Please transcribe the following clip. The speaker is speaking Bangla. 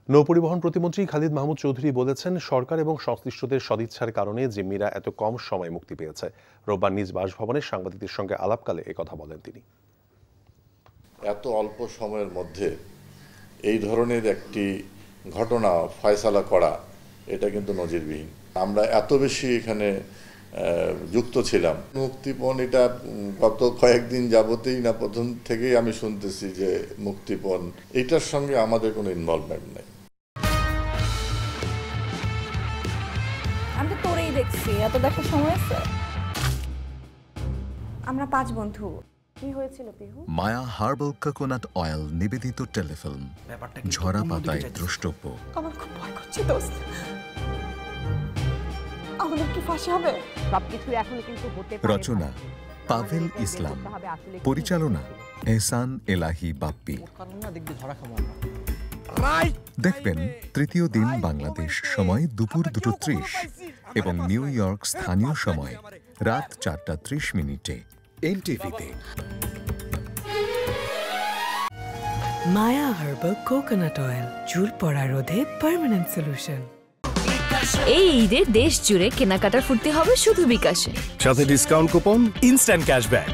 নৌপরিবহন প্রতিমন্ত্রী খালিদ মাহমুদ চৌধুরী বলেছেন, সরকার এবং সংশ্লিষ্টদের সদিচ্ছার কারণে জিম্মিরা এত কম সময়ে মুক্তি পেয়েছে। রোববার নিজ বাসভবনে সাংবাদিকদের সঙ্গে আলাপকালে একথা বলেন তিনি। এত অল্প সময়ের মধ্যে এই ধরনের একটি ঘটনা ফয়সালা করা, এটা কিন্তু নজিরবিহীন। আমরা এত বেশি এখানে যুক্ত ছিলাম। মুক্তিপণ এটা গত কয়েকদিন যাবতেই না প্রথম থেকেই আমি শুনতেছি যে মুক্তিপণ, এটার সঙ্গে আমাদের কোনো ইনভলভমেন্ট নেই। আমি তো তোরেই দেখছি, এত দেখার সময় আছে? আমরা 5 বন্ধু। কি হয়েছিল পিহু? মায়া হার্বাল কোকোনাট অয়েল নিবেদিত টেলিফিল্ম, ঝরা পাতায় দ্রষ্টব্য। আমার খুব ভয় করছে দোস্ত। আমাদের কি ফাঁসি হবে? সবকিছু এখন কিন্তু হতে পারে। রচনা পাভেল ইসলাম, পরিচালনা এহসান এলাহি বাপ্পি। দেখবেন তৃতীয় দিন বাংলাদেশ সময় দুপুর 2:30 এবং নিউ ইয়র্ক স্থানীয় সময় রাত 4:30 এনটিভিতে। মায়া হার্বাল কোকোনাট অয়েল, চুল পড়া রোধে পার্মানেন্ট সলিউশন। এই ঈদে দেশ জুড়ে কেনাকাটার ফুর্তি হবে শুধু বিকাশে, সাথে ডিসকাউন্ট কুপন, ইনস্ট্যান্ট ক্যাশব্যাক।